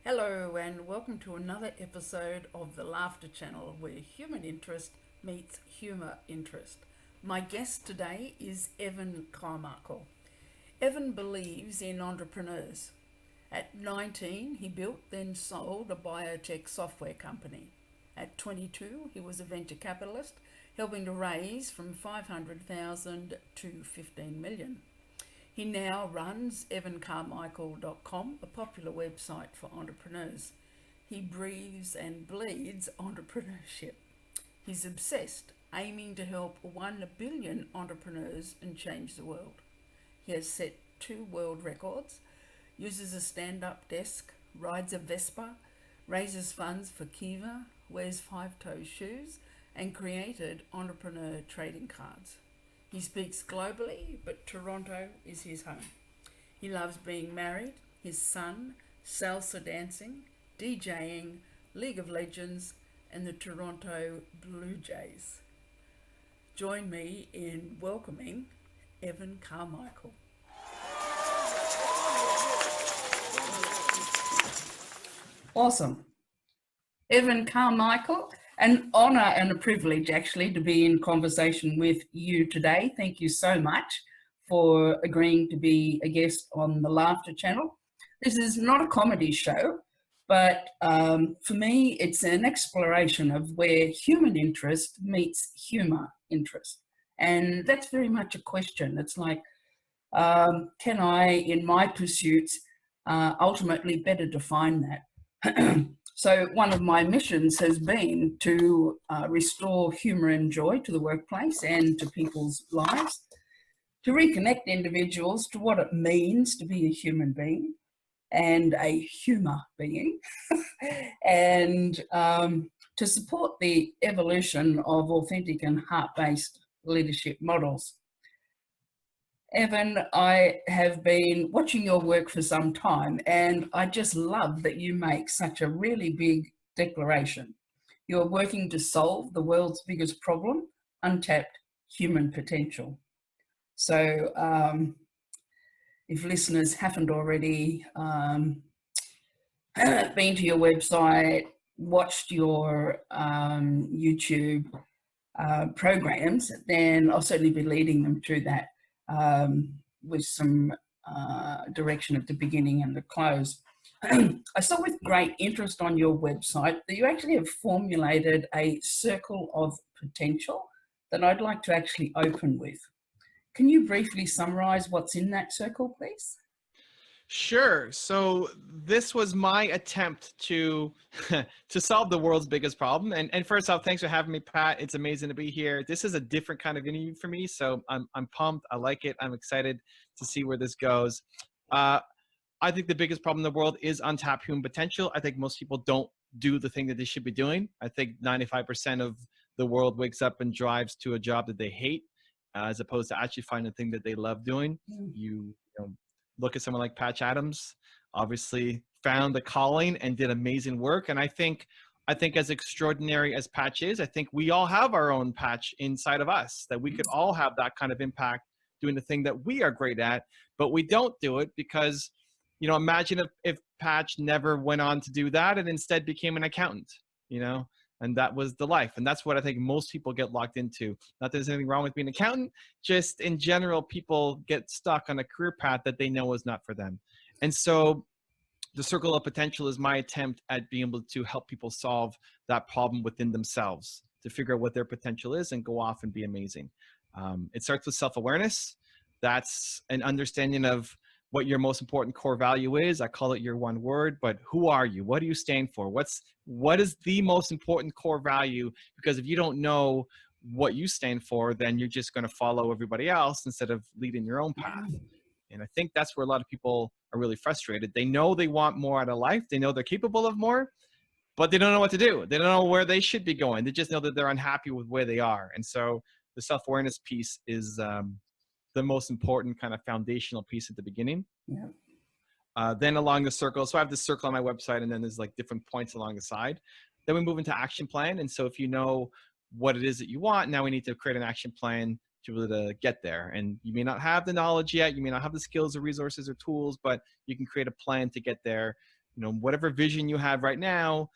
Hello and welcome to another episode of the Laughter Channel where human interest meets humour interest. My guest today is Evan Carmichael. Evan believes in entrepreneurs. At 19, he built, then sold a biotech software company. At 22, he was a venture capitalist, helping to raise from 500,000 to 15 million. He now runs evancarmichael.com, a popular website for entrepreneurs. He breathes and bleeds entrepreneurship. He's obsessed, aiming to help 1 billion entrepreneurs and change the world. He has set 2 world records, uses a stand-up desk, rides a Vespa, raises funds for Kiva, wears 5-toe shoes, and created entrepreneur trading cards. He speaks globally, but Toronto is his home. He loves being married, his son, salsa dancing, DJing, League of Legends, and the Toronto Blue Jays. Join me in welcoming Evan Carmichael. Awesome. Evan Carmichael, an honour and a privilege actually to be in conversation with you today. Thank you so much for agreeing to be a guest on the Laughter Channel. This is not a comedy show, but for me it's an exploration of where human interest meets humour interest. And that's very much a question. It's like, can I, in my pursuits, ultimately better define that? So one of my missions has been to restore humour and joy to the workplace and to people's lives, to reconnect individuals to what it means to be a human being and a humour being, and to support the evolution of authentic and heart-based leadership models. Evan, I have been watching your work for some time and I just love that you make such a really big declaration. You're working to solve the world's biggest problem, untapped human potential. So if listeners haven't already been to your website, watched your YouTube programs, then I'll certainly be leading them through that. With some direction at the beginning and the close. I saw with great interest on your website that you actually have formulated a circle of potential that I'd like to actually open with. Can you briefly summarize what's in that circle, please? Sure. So this was my attempt to to solve the world's biggest problem. And first off, thanks for having me, Pat. It's amazing to be here. This is a different kind of interview for me, so I'm pumped. I like it. I'm excited to see where this goes. I think the biggest problem in the world is untapped human potential. I think most people don't do the thing that they should be doing. I think 95% of the world wakes up and drives to a job that they hate, as opposed to actually finding the thing that they love doing. You know, look at someone like Patch Adams, obviously found the calling and did amazing work. And I think as extraordinary as Patch is, I think we all have our own Patch inside of us, that we could all have that kind of impact doing the thing that we are great at, but we don't do it because, imagine if Patch never went on to do that and instead became an accountant, and that was the life. And that's what I think most people get locked into. Not that there's anything wrong with being an accountant, just in general, people get stuck on a career path that they know is not for them. And so the circle of potential is my attempt at being able to help people solve that problem within themselves, to figure out what their potential is and go off and be amazing. It starts with self-awareness. That's an understanding of what your most important core value is. I call it your one word, but who are you? What do you stand for? What is the most important core value? Because if you don't know what you stand for, then you're just going to follow everybody else instead of leading your own path. And I think that's where a lot of people are really frustrated. They know they want more out of life. They know they're capable of more, but they don't know what to do. They don't know where they should be going. They just know that they're unhappy with where they are. And so the self-awareness piece is the most important kind of foundational piece at the beginning. Yeah. Then along the circle, so I have this circle on my website, and then there's like different points along the side. Then we move into action plan. And so if you know what it is that you want, now we need to create an action plan to be able to get there. And you may not have the knowledge yet, you may not have the skills or resources or tools, but you can create a plan to get there. whatever vision you have right now,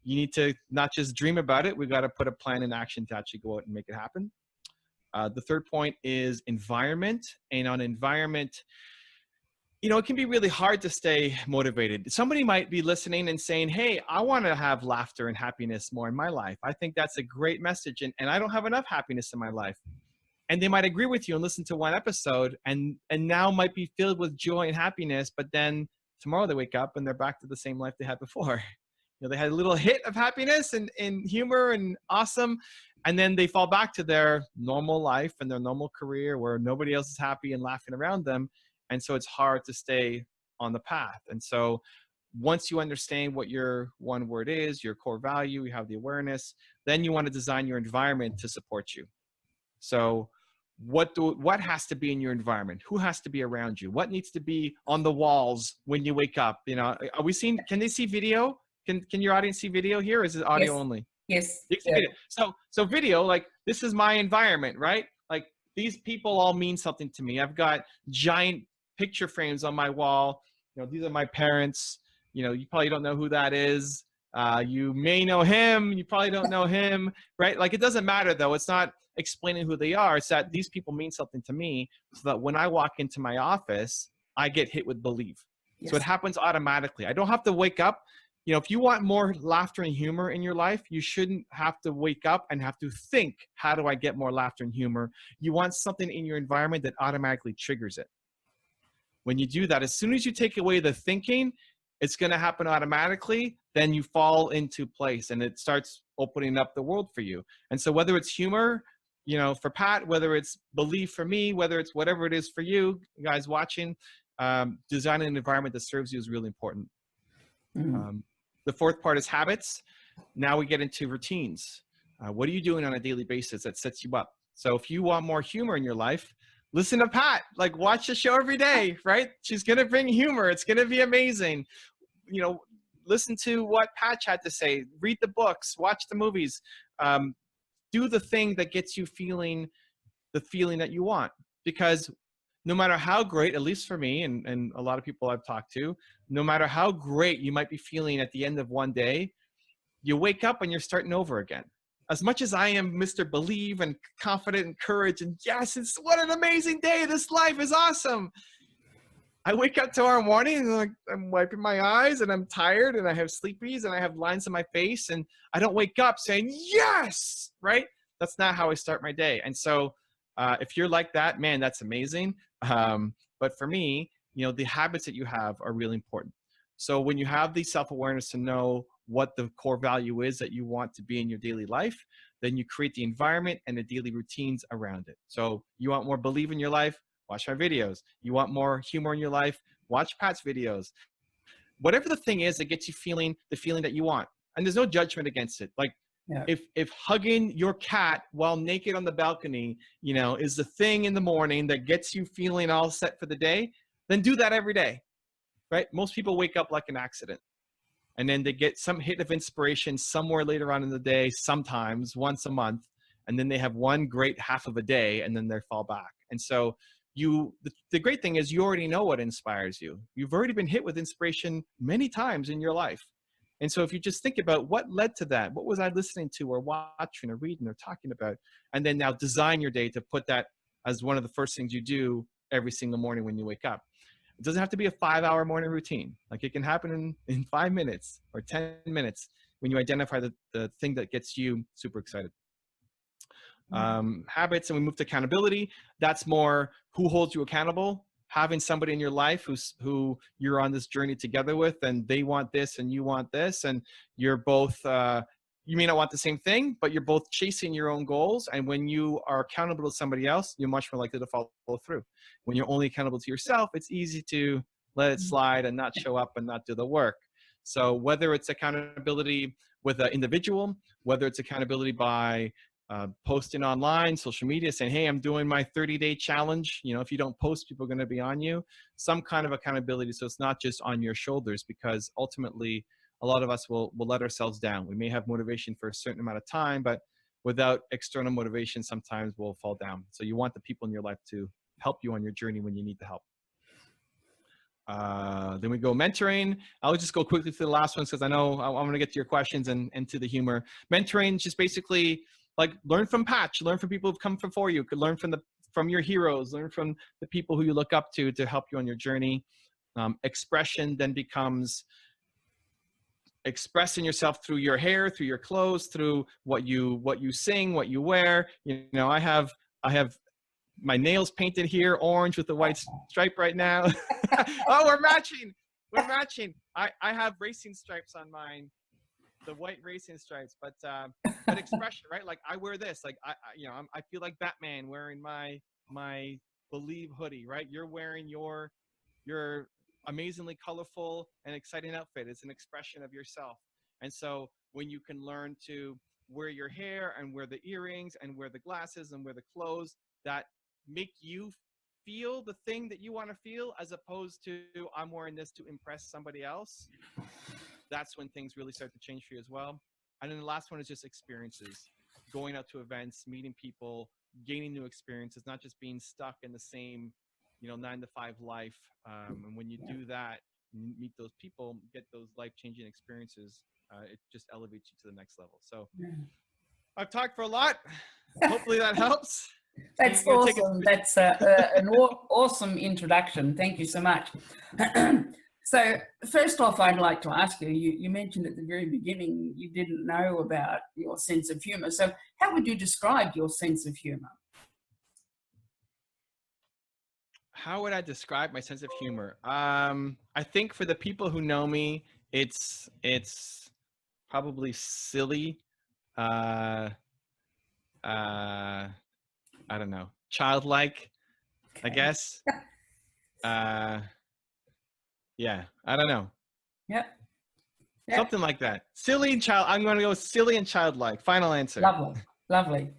you need to not just dream about it. We've got to put a plan in action to actually go out and make it happen. The third point is environment. And on environment, it can be really hard to stay motivated. Somebody might be listening and saying, hey, I want to have laughter and happiness more in my life. I think that's a great message. And I don't have enough happiness in my life. And they might agree with you and listen to one episode and now might be filled with joy and happiness. But then tomorrow they wake up and they're back to the same life they had before. They had a little hit of happiness and humor and awesome. And then they fall back to their normal life and their normal career where nobody else is happy and laughing around them. And so it's hard to stay on the path. And so once you understand what your one word is, your core value, you have the awareness, then you want to design your environment to support you. So what has to be in your environment? Who has to be around you? What needs to be on the walls when you wake up? Are we seeing, can they see video? Can your audience see video here? Or is it audio only? Yes. You can see video. So video, like this is my environment, right? Like these people all mean something to me. I've got giant picture frames on my wall. These are my parents. You probably don't know who that is. You may know him. You probably don't know him, right? Like it doesn't matter though. It's not explaining who they are. It's that these people mean something to me so that when I walk into my office, I get hit with belief. Yes. So it happens automatically. I don't have to wake up. If you want more laughter and humor in your life, you shouldn't have to wake up and have to think, how do I get more laughter and humor? You want something in your environment that automatically triggers it. When you do that, as soon as you take away the thinking, it's going to happen automatically. Then you fall into place and it starts opening up the world for you. And so whether it's humor, for Pat, whether it's belief for me, whether it's whatever it is for you guys watching, designing an environment that serves you is really important. The fourth part is habits. Now we get into routines. What are you doing on a daily basis that sets you up? So if you want more humor in your life, listen to Pat, like watch the show every day, right? She's going to bring humor. It's going to be amazing. Listen to what Pat had to say, read the books, watch the movies, do the thing that gets you the feeling that you want. Because no matter how great, at least for me and a lot of people I've talked to, no matter how great you might be feeling at the end of one day, you wake up and you're starting over again. As much as I am Mr. Believe and confident and courage and yes, what an amazing day. This life is awesome. I wake up tomorrow morning and I'm wiping my eyes and I'm tired and I have sleepies and I have lines on my face and I don't wake up saying, yes, right? That's not how I start my day. And so if you're like that, man, that's amazing. But for me, the habits that you have are really important. So when you have the self-awareness to know what the core value is that you want to be in your daily life, then you create the environment and the daily routines around it. So you want more belief in your life, watch my videos. You want more humor in your life, watch Pat's videos. Whatever the thing is that gets you feeling the feeling that you want. And there's no judgment against it. Like if hugging your cat while naked on the balcony, is the thing in the morning that gets you feeling all set for the day, then do that every day, right? Most people wake up like an accident. And then they get some hit of inspiration somewhere later on in the day, sometimes once a month. And then they have one great half of a day and then they fall back. And so the great thing is you already know what inspires you. You've already been hit with inspiration many times in your life. And so if you just think about what led to that, what was I listening to or watching or reading or talking about, and then now design your day to put that as one of the first things you do every single morning when you wake up. It doesn't have to be a 5-hour morning routine. Like it can happen in 5 minutes or 10 minutes when you identify the thing that gets you super excited. Habits, and we move to accountability. That's more who holds you accountable. Having somebody in your life who you're on this journey together with, and they want this and you want this, and you're both, you may not want the same thing, but you're both chasing your own goals. And when you are accountable to somebody else, you're much more likely to follow through. When you're only accountable to yourself, it's easy to let it slide and not show up and not do the work. So whether it's accountability with an individual, whether it's accountability by posting online, social media, saying, hey, I'm doing my 30-day challenge. If you don't post, people are going to be on you. Some kind of accountability. So it's not just on your shoulders, because ultimately a lot of us will let ourselves down. We may have motivation for a certain amount of time, but without external motivation, sometimes we'll fall down. So you want the people in your life to help you on your journey when you need the help. Then we go mentoring. I'll just go quickly to the last one because I know I'm going to get to your questions and to the humor. Mentoring is just basically like learn from Patch, learn from people who've come before you, could learn from your heroes, learn from the people who you look up to help you on your journey. Expression then becomes expressing yourself through your hair, through your clothes, through what you sing, what you wear. You know, I have my nails painted here orange with a white stripe right now. Oh, we're matching. We're matching. I have racing stripes on mine, the white racing stripes, but expression, right? Like I wear this, like I feel like Batman wearing my Believe hoodie, right? You're wearing your amazingly colorful and exciting outfit. It's an expression of yourself. And so when you can learn to wear your hair and wear the earrings and wear the glasses and wear the clothes that make you feel the thing that you want to feel, as opposed to I'm wearing this to impress somebody else, that's when things really start to change for you as well. And then the last one is just experiences, going out to events, meeting people, gaining new experiences, not just being stuck in the same 9-to-5 life. And when you do that, meet those people, get those life-changing experiences, it just elevates you to the next level. So I've talked for a lot. Hopefully that helps. That's awesome. That's an awesome introduction. Thank you so much. So first off, I'd like to ask you, you mentioned at the very beginning you didn't know about your sense of humour. So how would you describe your sense of humour? How would I describe my sense of humor? I think for the people who know me, it's probably silly. I don't know, childlike, I guess. Yeah, I don't know. Yep. Something like that. Silly and child. I'm going to go silly and childlike. Final answer. Lovely, lovely.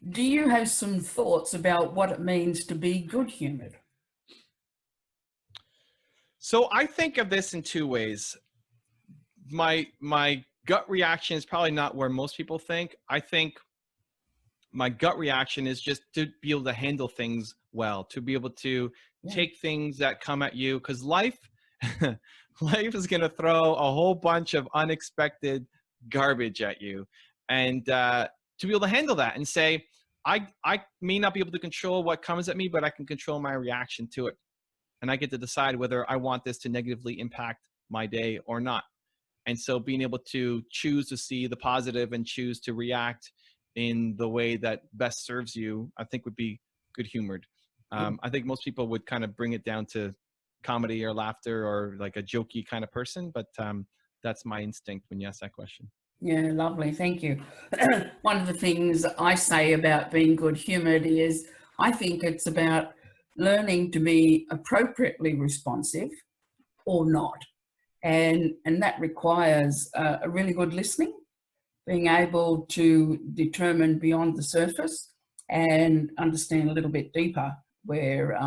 Do you have some thoughts about what it means to be good-humoured? So I think of this in two ways. My gut reaction is probably not where most people think. I think my gut reaction is just to be able to handle things well, to be able to take things that come at you, because life is going to throw a whole bunch of unexpected garbage at you, and to be able to handle that and say, I may not be able to control what comes at me, but I can control my reaction to it, and I get to decide whether I want this to negatively impact my day or not. And so being able to choose to see the positive and choose to react in the way that best serves you, I think would be good-humored. I think most people would kind of bring it down to comedy or laughter or like a jokey kind of person, but that's my instinct when you ask that question. Yeah, lovely. Thank you. One of the things I say about being good-humoured is I think it's about learning to be appropriately responsive or not. And that requires a really good listening, being able to determine beyond the surface and understand a little bit deeper where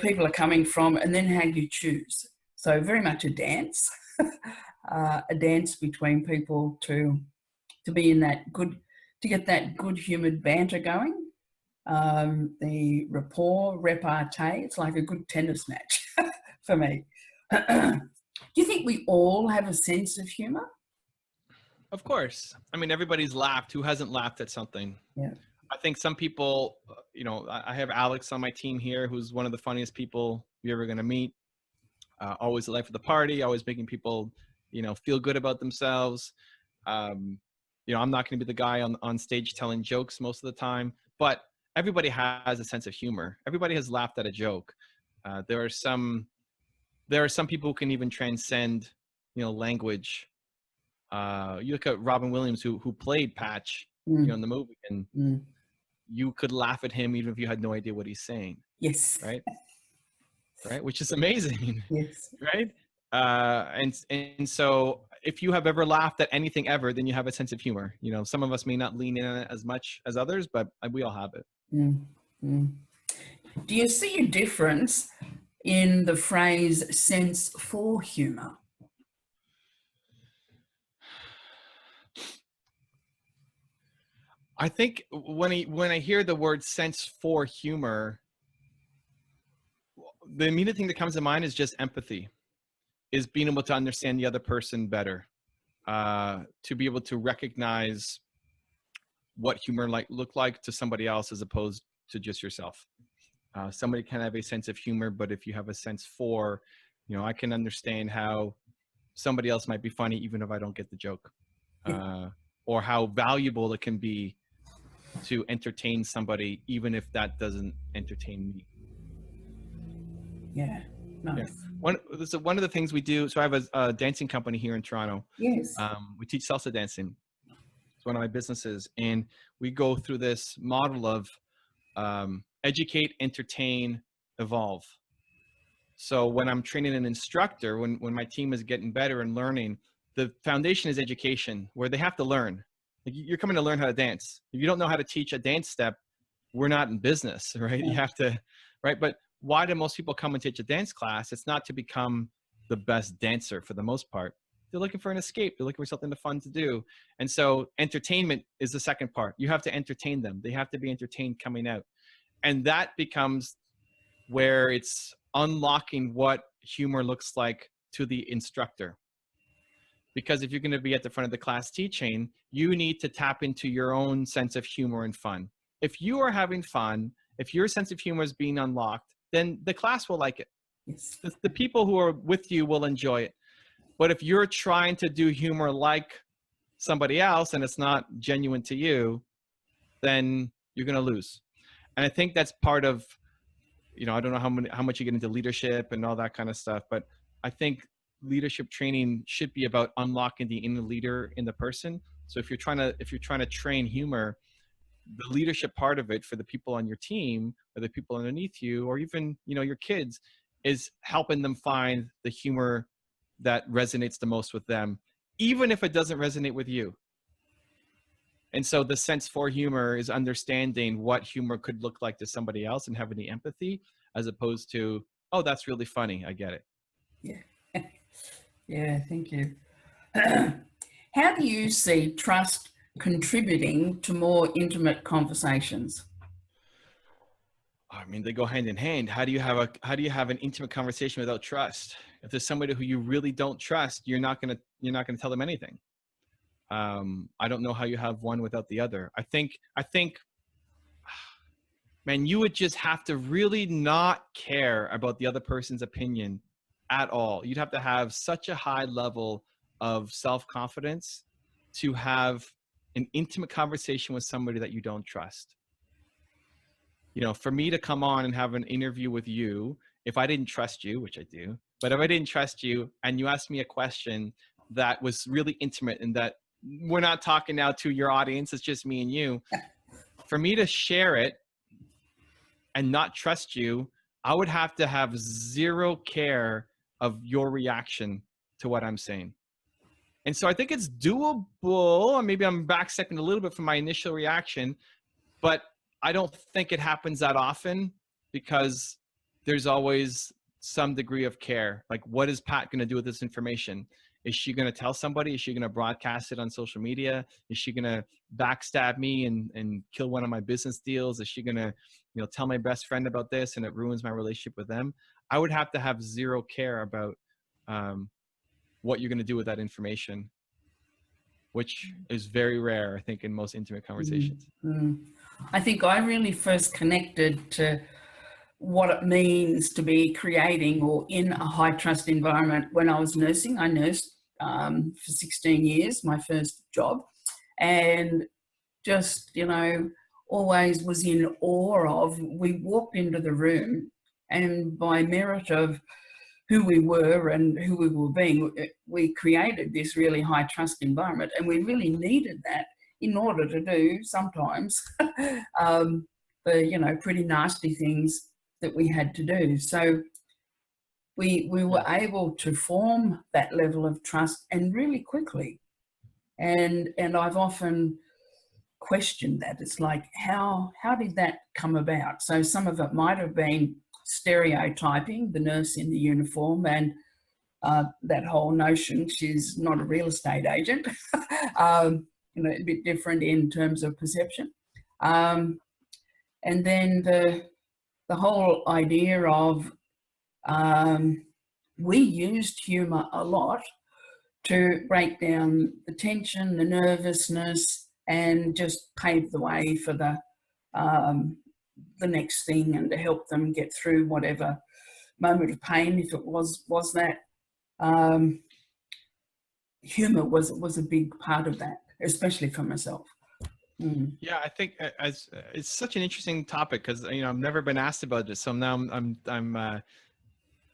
people are coming from, and then how you choose. So very much a dance, a dance between people to be in that good, to get that good-humoured banter going. The repartee, it's like a good tennis match for me. Do you think we all have a sense of humour? Of course. I mean, everybody's laughed. Who hasn't laughed at something? Yeah. I think some people, I have Alex on my team here, who's one of the funniest people you're ever going to meet. Always the life of the party, always making people, feel good about themselves. I'm not going to be the guy on stage telling jokes most of the time, but everybody has a sense of humor. Everybody has laughed at a joke. There are some people who can even transcend, language. You look at Robin Williams, who played Patch, in the movie, and you could laugh at him even if you had no idea what he's saying. Yes. Right. Which is amazing. Yes. Right. And so if you have ever laughed at anything ever, then you have a sense of humor. Some of us may not lean in on it as much as others, but we all have it. Do you see a difference in the phrase sense for humour? I think when I hear the word sense for humor, the immediate thing that comes to mind is just empathy, is being able to understand the other person better, to be able to recognize what humor look like to somebody else as opposed to just yourself. Somebody can have a sense of humor, but if you have a sense for, I can understand how somebody else might be funny even if I don't get the joke, or how valuable it can be to entertain somebody even if that doesn't entertain me. Yeah, nice. Yeah. One of the things we do, so I have a dancing company here in Toronto. Yes. We teach salsa dancing. It's one of my businesses, and we go through this model of educate, entertain, evolve. So when I'm training an instructor, when my team is getting better and learning, the foundation is education, where they have to learn. Like, you're coming to learn how to dance. If you don't know how to teach a dance step, we're not in business, right? Yeah. You have to, right? But why do most people come and teach a dance class? It's not to become the best dancer for the most part. They're looking for an escape. They're looking for something fun to do. And so entertainment is the second part. You have to entertain them. They have to be entertained coming out. And that becomes where it's unlocking what humor looks like to the instructor. Because if you're going to be at the front of the class teaching, you need to tap into your own sense of humor and fun. If you are having fun, if your sense of humor is being unlocked, then the class will like it. Yes. The people who are with you will enjoy it. But if you're trying to do humor like somebody else and it's not genuine to you, then you're going to lose. And I think that's part of, I don't know how much you get into leadership and all that kind of stuff, but I think leadership training should be about unlocking the inner leader in the person. So if you're trying to train humor, the leadership part of it for the people on your team or the people underneath you, or even, your kids, is helping them find the humor that resonates the most with them, even if it doesn't resonate with you. And so the sense for humor is understanding what humor could look like to somebody else and having the empathy, as opposed to, oh, that's really funny, I get it. Yeah. Yeah, thank you. How do you see trust contributing to more intimate conversations? I mean, they go hand in hand. How do you have an intimate conversation without trust? If there's somebody who you really don't trust, you're not gonna tell them anything. I don't know how you have one without the other. I think, man, you would just have to really not care about the other person's opinion at all. You'd have to have such a high level of self-confidence to have an intimate conversation with somebody that you don't trust. For me to come on and have an interview with you, if I didn't trust you, which I do, but if I didn't trust you and you asked me a question that was really intimate and that we're not talking now to your audience, it's just me and you, for me to share it and not trust you, I would have to have zero care of your reaction to what I'm saying. And so I think it's doable, and maybe I'm backstepping a little bit from my initial reaction, but I don't think it happens that often because there's always some degree of care. Like, what is Pat going to do with this information? Is she going to tell somebody? Is she going to broadcast it on social media? Is she going to backstab me and kill one of my business deals? Is she going to, tell my best friend about this and it ruins my relationship with them? I would have to have zero care about what you're going to do with that information, which is very rare, I think, in most intimate conversations. Mm-hmm. I think I really first connected to what it means to be creating or in a high trust environment when I was nursing. I nursed for 16 years, my first job, and just, always was in awe of, we walked into the room and by merit of who we were and who we were being, we created this really high trust environment, and we really needed that in order to do sometimes the, pretty nasty things that we had to do. So we were able to form that level of trust, and really quickly. And I've often questioned that. It's like, how did that come about? So some of it might have been stereotyping the nurse in the uniform and that whole notion she's not a real estate agent, a bit different in terms of perception. And then the whole idea of we used humour a lot to break down the tension, the nervousness, and just pave the way for the next thing, and to help them get through whatever moment of pain, if it was that. Humour was a big part of that, especially for myself. Mm. Yeah, I think as it's such an interesting topic, because I've never been asked about this, so now I'm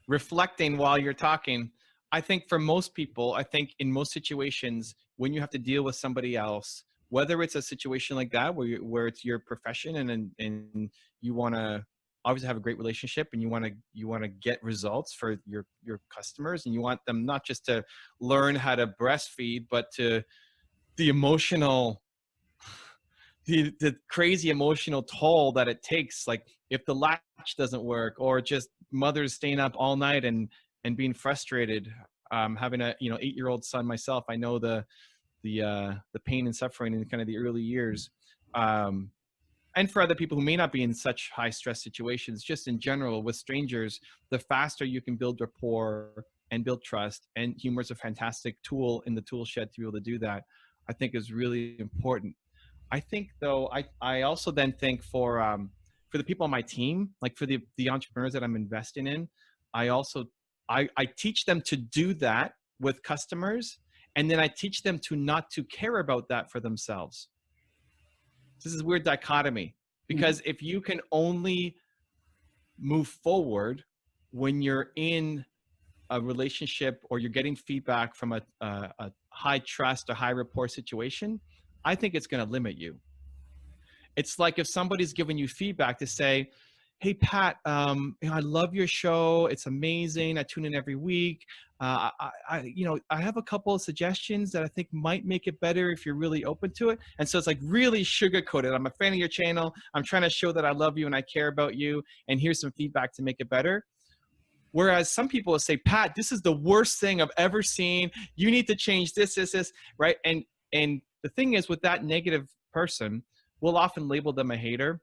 reflecting while you're talking. I think for most people, I think in most situations, when you have to deal with somebody else, whether it's a situation like that where it's your profession and you want to obviously have a great relationship, and you want to get results for your customers, and you want them not just to learn how to breastfeed, but to the emotional the crazy emotional toll that it takes, like if the latch doesn't work, or just mothers staying up all night and being frustrated. Having a 8-year-old son myself, I know the pain and suffering in kind of the early years. And for other people who may not be in such high stress situations, just in general with strangers, the faster you can build rapport and build trust, and humor is a fantastic tool in the tool shed to be able to do that, I think is really important. I think though, I also then think for the people on my team, like for the entrepreneurs that I'm investing in, I teach them to do that with customers, and then I teach them to not to care about that for themselves. This is a weird dichotomy, because if you can only move forward when you're in a relationship or you're getting feedback from a high trust or high rapport situation, I think it's going to limit you. It's like if somebody's giving you feedback to say, hey, Pat, I love your show. It's amazing. I tune in every week. I have a couple of suggestions that I think might make it better if you're really open to it. And so it's like really sugar-coated. I'm a fan of your channel. I'm trying to show that I love you and I care about you. And here's some feedback to make it better. Whereas some people will say, Pat, this is the worst thing I've ever seen. You need to change this, right? And the thing is, with that negative person, we'll often label them a hater.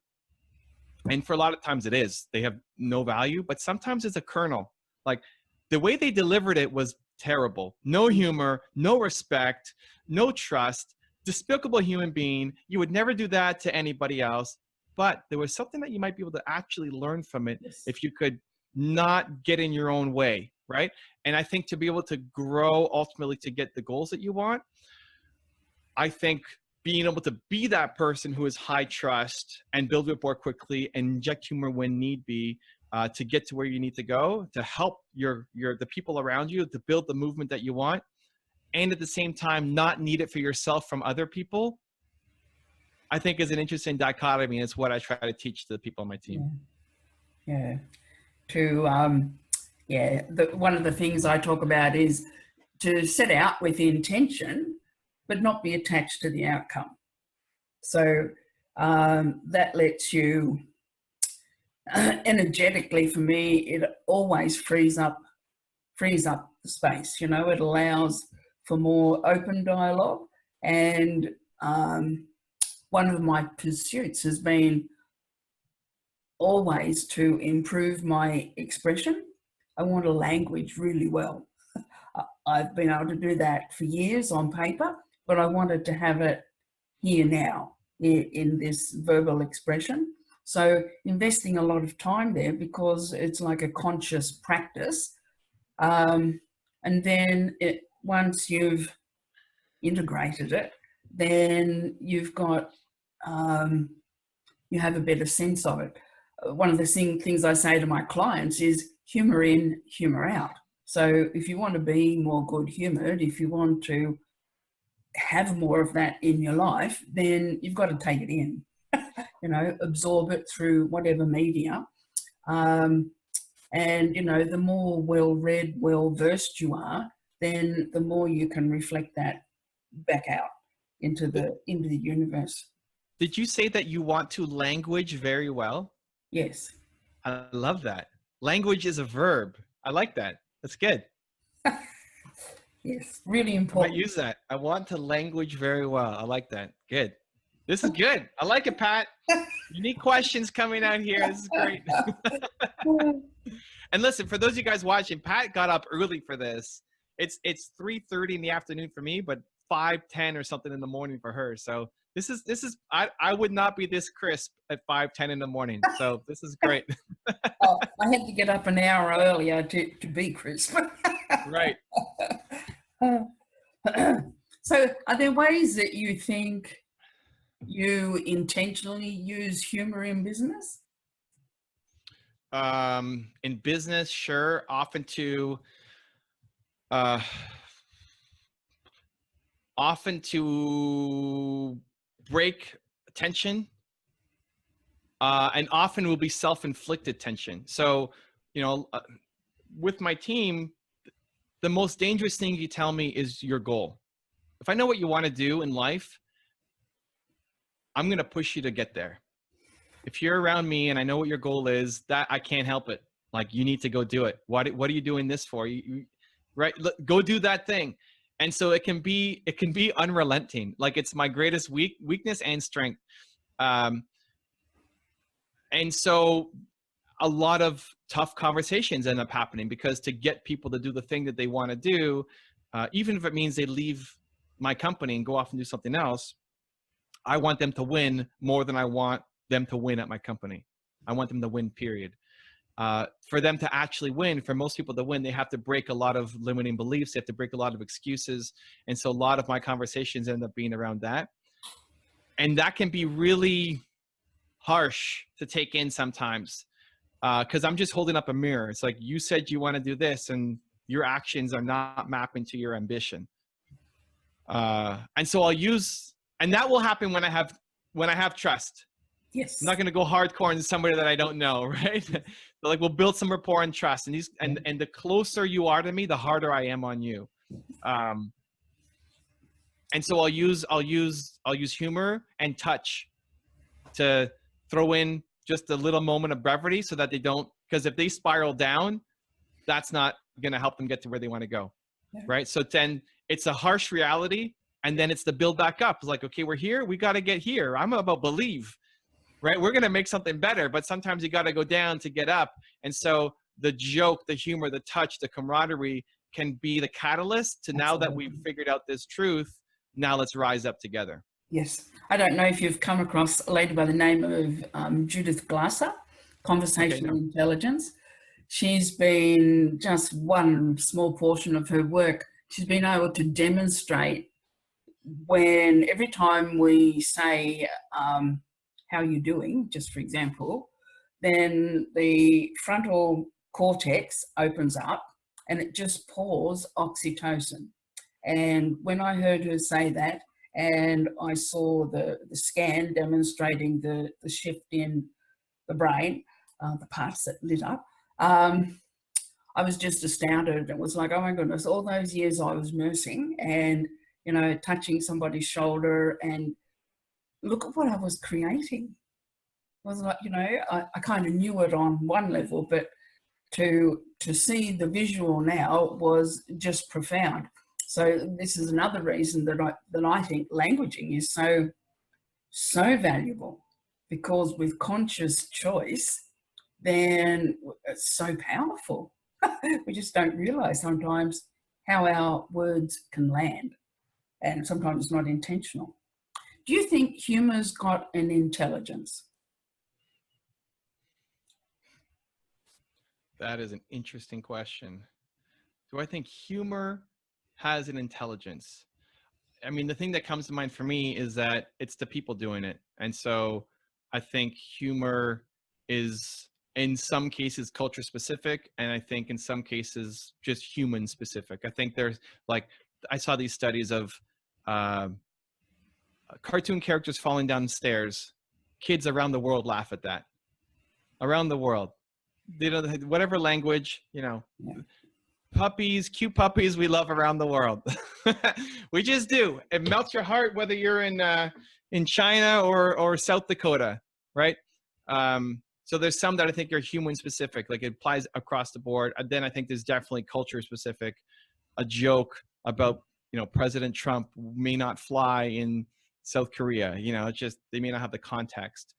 And for a lot of times it is. They have no value, but sometimes it's a kernel. Like the way they delivered it was terrible. No humor, no respect, no trust, despicable human being. You would never do that to anybody else. But there was something that you might be able to actually learn from it if you could not get in your own way, right? And I think to be able to grow ultimately to get the goals that you want, I think being able to be that person who is high trust and build rapport quickly and inject humor when need be, to get to where you need to go, to help the people around you, to build the movement that you want, and at the same time not need it for yourself from other people, I think is an interesting dichotomy. And it's what I try to teach to the people on my team. Yeah. One of the things I talk about is to set out with intention, but not be attached to the outcome. So that lets you, energetically for me, it always frees up the space. It allows for more open dialogue. And one of my pursuits has been always to improve my expression. I want a language really well. I've been able to do that for years on paper, but I wanted to have it here now in this verbal expression. So investing a lot of time there, because it's like a conscious practice. And then once you've integrated it, then you've got, you have a better sense of it. One of the things I say to my clients is humour in, humour out. So if you want to be more good-humoured, if you want to have more of that in your life, then you've got to take it in, absorb it through whatever media. And, the more well-read, well-versed you are, then the more you can reflect that back out into the universe. Did you say that you want to language very well? Yes. I love that. Language is a verb. I like that. That's good. Yes, really important. I might use that. I want to language very well. I like that. Good. This is good. I like it, Pat. Unique questions coming out here. This is great. And listen, for those of you guys watching, Pat got up early for this. It's 3:30 in the afternoon for me, but 5:10 or something in the morning for her. So this is I would not be this crisp at 5:10 in the morning. So this is great. Oh, I had to get up an hour earlier to be crisp. Right. So are there ways that you think you intentionally use humor in business? In business, sure. Uh, often to break tension, and often will be self-inflicted tension. So, with my team, the most dangerous thing you tell me is your goal. If I know what you want to do in life, I'm going to push you to get there. If you're around me and I know what your goal is, that I can't help it. Like, you need to go do it. What are you doing this for? Right? Go do that thing. And so it can be unrelenting. Like, it's my greatest weakness and strength. And so a lot of tough conversations end up happening, because to get people to do the thing that they want to do, even if it means they leave my company and go off and do something else, I want them to win more than I want them to win at my company. I want them to win, period. For them to actually win, for most people to win, they have to break a lot of limiting beliefs. They have to break a lot of excuses. And so a lot of my conversations end up being around that. And that can be really harsh to take in sometimes, because I'm just holding up a mirror. It's like, you said you want to do this and your actions are not mapping to your ambition. And so and that will happen when I have trust. Yes. I'm not going to go hardcore into somebody that I don't know, right? Like, we'll build some rapport and trust. And the closer you are to me, the harder I am on you. And so I'll use humor and touch to throw in just a little moment of brevity, so that they don't, because if they spiral down, that's not going to help them get to where they want to go. Yeah. Right? So then it's a harsh reality, and then it's the build back up. It's like, okay, we're here. We got to get here. I'm about believe, right? We're going to make something better, but sometimes you got to go down to get up. And so the joke, the humor, the touch, the camaraderie can be the catalyst to, now that we've figured out this truth, now let's rise up together. Yes. I don't know if you've come across a lady by the name of Judith Glasser, Conversational Intelligence. She's been, just one small portion of her work, she's been able to demonstrate when every time we say, how are you doing, just for example, then the frontal cortex opens up and it just pours oxytocin. And when I heard her say that, and I saw the scan demonstrating the shift in the brain, the parts that lit up, I was just astounded. It was like, oh my goodness, all those years I was nursing and, touching somebody's shoulder, and look at what I was creating. It was like, I kind of knew it on one level, but to see the visual now was just profound. So this is another reason that I think languaging is so valuable, because with conscious choice, then it's so powerful. We just don't realize sometimes how our words can land, and sometimes it's not intentional. Do you think humor's got an intelligence? That is an interesting question. Do I think humor has an intelligence? I mean, the thing that comes to mind for me is that it's the people doing it. And so I think humor is, in some cases, culture specific, and I think in some cases just human specific. I think there's, like, I saw these studies of cartoon characters falling down stairs. Kids around the world laugh at that. Around the world, whatever language, puppies, cute puppies, we love around the world. We just do. It melts your heart, whether you're in China or South Dakota, right? So there's some that I think are human specific, like it applies across the board. And then I think there's definitely culture specific. A joke about, President Trump may not fly in South Korea. It's just, they may not have the context.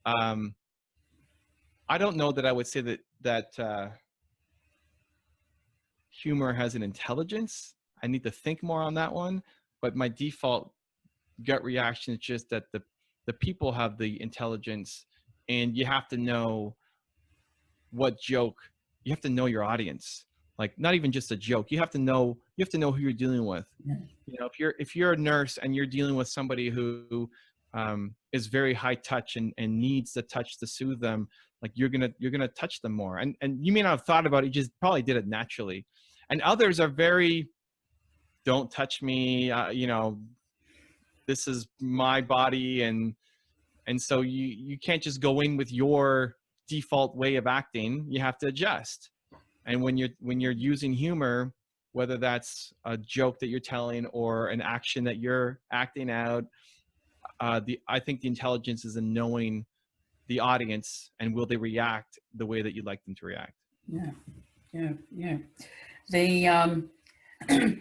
I don't know that I would say that humor has an intelligence. I need to think more on that one. But my default gut reaction is just that the people have the intelligence, and you have to know what joke, you have to know your audience. Like, not even just a joke, you have to know who you're dealing with. Yeah. You know, if you're a nurse and you're dealing with somebody who is very high touch and needs the touch to soothe them, like you're gonna touch them more. And you may not have thought about it, you just probably did it naturally. And others are very, don't touch me, you know, this is my body, and so you can't just go in with your default way of acting. You have to adjust. And when you're using humor, whether that's a joke that you're telling or an action that you're acting out, I think the intelligence is in knowing the audience and will they react the way that you'd like them to react. Yeah. The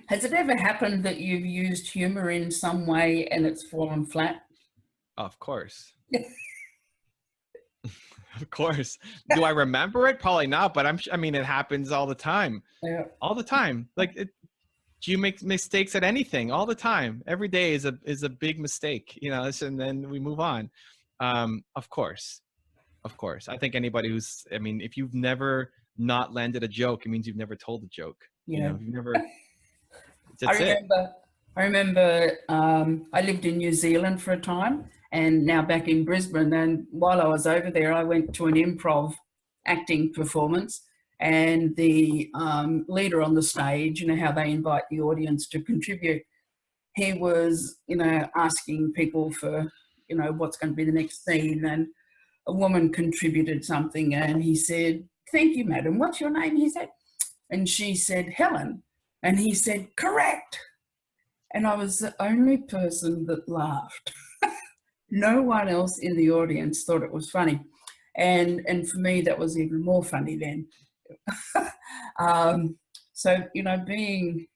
has it ever happened that you've used humor in some way and it's fallen flat? Of course. Of course. Do I remember it? Probably not, but I mean, it happens all the time. Yeah. All the time. Like, do you make mistakes at anything? All the time. Every day is a big mistake, you know, and then we move on. Of course. I think anybody who's, I mean, if you've never not landed a joke, it means you've never told a joke. Yeah. You know, you've never, that's it. I remember I lived in New Zealand for a time and now back in Brisbane. And while I was over there, I went to an improv acting performance, and the leader on the stage, you know how they invite the audience to contribute, he was, you know, asking people for, you know, what's going to be the next scene. And a woman contributed something and he said, "Thank you, madam. What's your name?" he said. And she said, "Helen." And he said, "Correct." And I was the only person that laughed. No one else in the audience thought it was funny. And for me, that was even more funny then. So, you know, being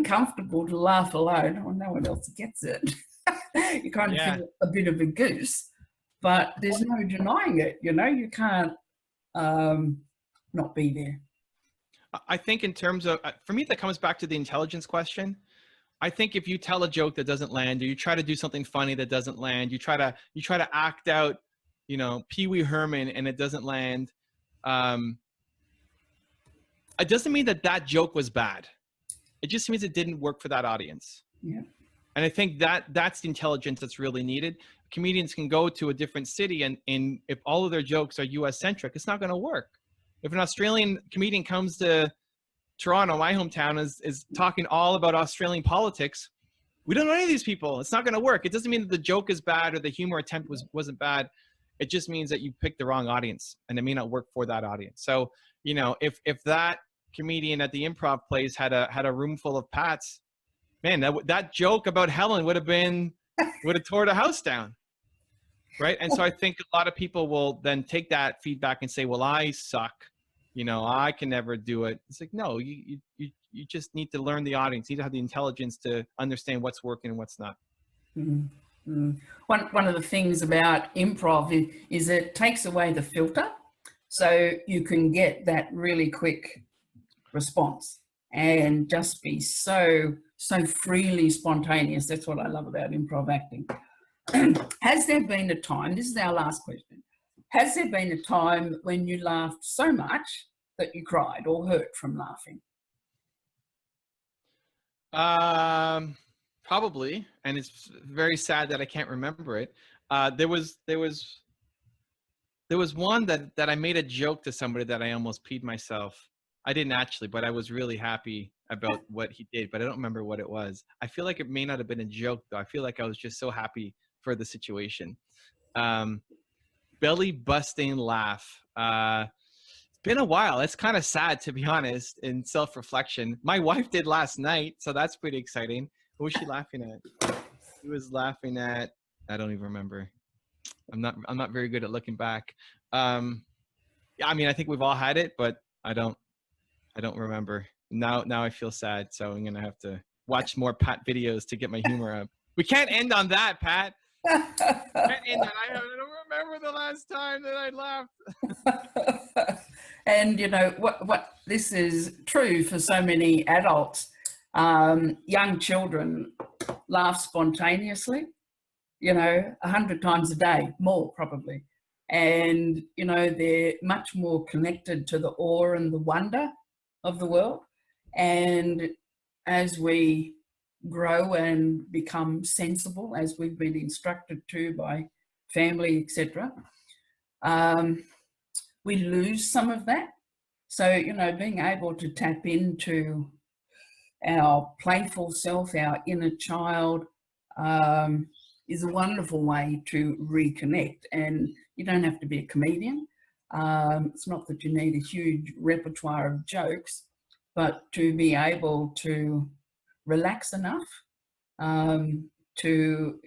comfortable to laugh alone, well, no one else gets it. You kind of feel a bit of a goose, but there's no denying it. You know, you can't not be there. I think in terms of, for me, that comes back to the intelligence question. I think if you tell a joke that doesn't land, or you try to do something funny that doesn't land, you try to act out, you know, Pee Wee Herman, and it doesn't land, it doesn't mean that joke was bad. It just means it didn't work for that audience. Yeah. And I think that's the intelligence that's really needed. Comedians can go to a different city, and if all of their jokes are US centric, it's not going to work. If an Australian comedian comes to Toronto, my hometown, is talking all about Australian politics, we don't know any of these people. It's not going to work. It doesn't mean that the joke is bad or the humor attempt wasn't bad. It just means that you picked the wrong audience, and it may not work for that audience. So, you know, if that comedian at the improv place had a room full of Pats, man, that joke about Helen would have tore the house down. Right. And so I think a lot of people will then take that feedback and say, well, I suck. You know, I can never do it. It's like, no, you just need to learn the audience. You need to have the intelligence to understand what's working and what's not. Mm-hmm. One of the things about improv is it takes away the filter, so you can get that really quick response and just be so freely spontaneous. That's what I love about improv acting. Has there been a time, this is our last question, has there been a time when you laughed so much that you cried or hurt from laughing? Probably, and it's very sad that I can't remember it. There was one that I made a joke to somebody that I almost peed myself. I didn't actually, but I was really happy about what he did, but I don't remember what it was. I feel like it may not have been a joke though. I feel like I was just so happy for the situation. Belly busting laugh. It's been a while. It's kind of sad, to be honest, in self-reflection. My wife did last night, so that's pretty exciting. What was she laughing at? She was laughing at, I don't even remember. I'm not very good at looking back. I mean, I think we've all had it, but I don't remember. Now I feel sad, so I'm gonna have to watch more Pat videos to get my humor up. We can't end on that, Pat. I don't remember the last time that I laughed. And you know what this is true for so many adults. Young children laugh spontaneously, you know, 100 times a day, more probably. And, you know, they're much more connected to the awe and the wonder of the world. And as we grow and become sensible, as we've been instructed to by family, etc., we lose some of that. So, you know, being able to tap into our playful self, our inner child, is a wonderful way to reconnect. And you don't have to be a comedian. It's not that you need a huge repertoire of jokes, but to be able to relax enough to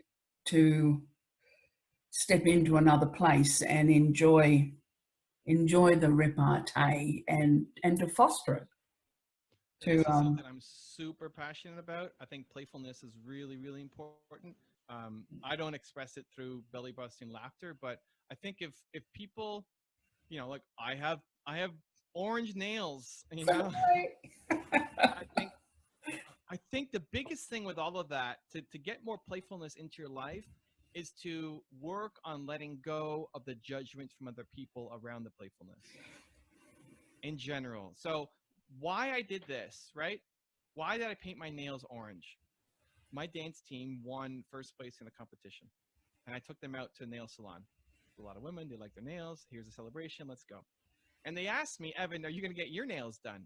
step into another place and enjoy the repartee and to foster it. This is something I'm super passionate about. I think playfulness is really, really important. I don't express it through belly busting laughter, but I think if people, you know, like I have orange nails, you know, I think the biggest thing with all of that to get more playfulness into your life is to work on letting go of the judgment from other people around the playfulness in general. So why I did this, right? Why did I paint my nails orange? My dance team won first place in a competition, and I took them out to a nail salon. A lot of women, they like their nails. Here's a celebration. Let's go. And they asked me, Evan, are you going to get your nails done?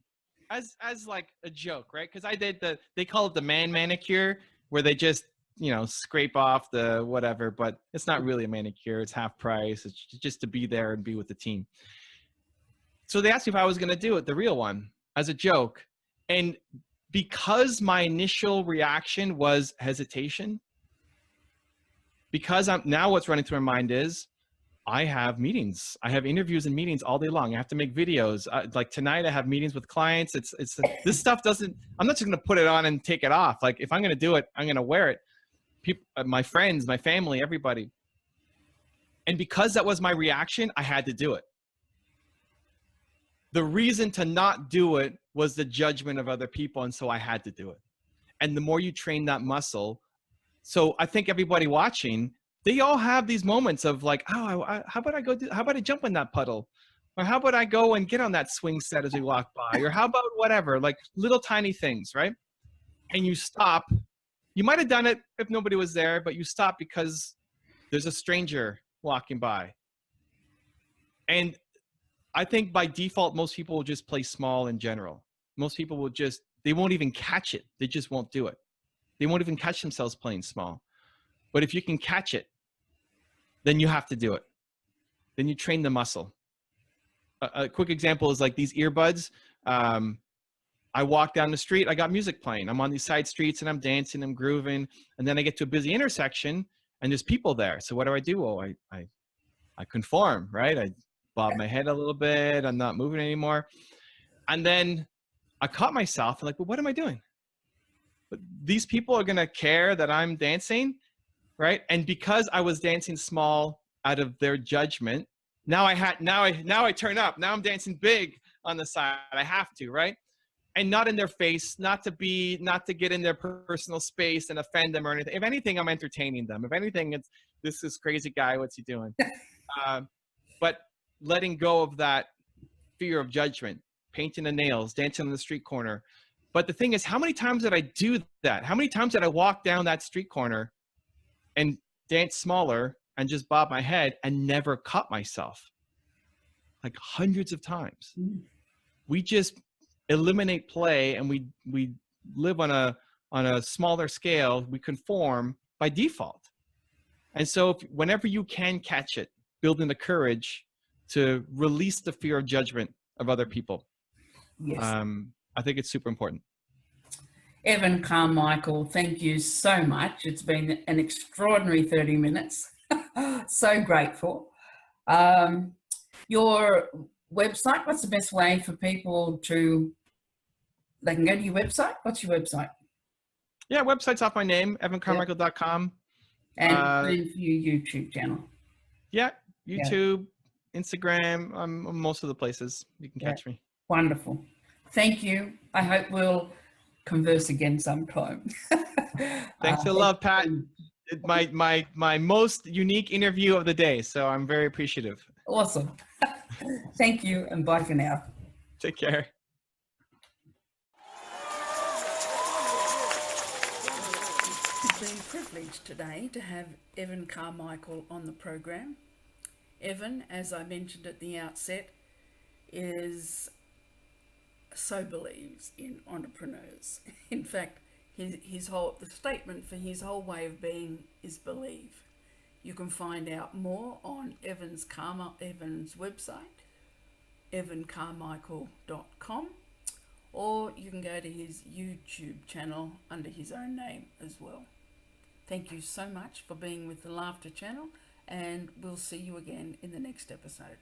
As like a joke, right? Because I did they call it the man manicure, where they just, you know, scrape off the whatever, but it's not really a manicure. It's half price. It's just to be there and be with the team. So they asked me if I was going to do it, the real one, as a joke. And because my initial reaction was hesitation, because now what's running through my mind is I have meetings. I have interviews and meetings all day long. I have to make videos. Like tonight I have meetings with clients. This stuff doesn't, I'm not just going to put it on and take it off. Like if I'm going to do it, I'm going to wear it. People, my friends, my family, everybody. And because that was my reaction, I had to do it. The reason to not do it was the judgment of other people, and so I had to do it. And the more you train that muscle, so I think everybody watching, they all have these moments of like, oh, how about I jump in that puddle? Or how about I go and get on that swing set as we walk by? Or how about whatever, like little tiny things, right? And you stop. You might have done it if nobody was there, but you stop because there's a stranger walking by. And I think by default, most people will just play small in general. Most people will just, they won't even catch it. They just won't do it. They won't even catch themselves playing small. But if you can catch it, then you have to do it. Then you train the muscle. A quick example is like these earbuds. I walk down the street, I got music playing. I'm on these side streets and I'm dancing, I'm grooving. And then I get to a busy intersection and there's people there. So what do? Oh, I conform, right? I bob my head a little bit. I'm not moving anymore. And then I caught myself like, well, what am I doing? But these people are going to care that I'm dancing, right? And because I was dancing small out of their judgment, now I turn up. Now I'm dancing big on the side. I have to, right? And not in their face, not to get in their personal space and offend them or anything. If anything, I'm entertaining them. If anything, it's this is crazy guy. What's he doing? But letting go of that fear of judgment, painting the nails, dancing on the street corner. But the thing is, how many times did I do that? How many times did I walk down that street corner and dance smaller and just bob my head and never cut myself? Like hundreds of times. We just eliminate play and we live on a smaller scale. We conform by default. And so whenever you can catch it, building the courage to release the fear of judgment of other people. Yes. I think it's super important. Evan Carmichael, thank you so much. It's been an extraordinary 30 minutes. So grateful. Your website, what's the best way for people they can go to your website? What's your website? Yeah, website's off my name, evancarmichael.com. And your YouTube channel. Yeah, YouTube, Instagram. I'm on most of the places you can catch me. Wonderful. Thank you. I hope we'll converse again sometime. Thanks a lot, Pat. My most unique interview of the day, so I'm very appreciative. Awesome. Thank you, and bye for now. Take care. It's been a privilege today to have Evan Carmichael on the program. Evan, as I mentioned at the outset, believes in entrepreneurs. In fact, the statement for his whole way of being is believe. You can find out more on Evan's website, evancarmichael.com, or you can go to his YouTube channel under his own name as well. Thank you so much for being with the Laughter Channel, and we'll see you again in the next episode.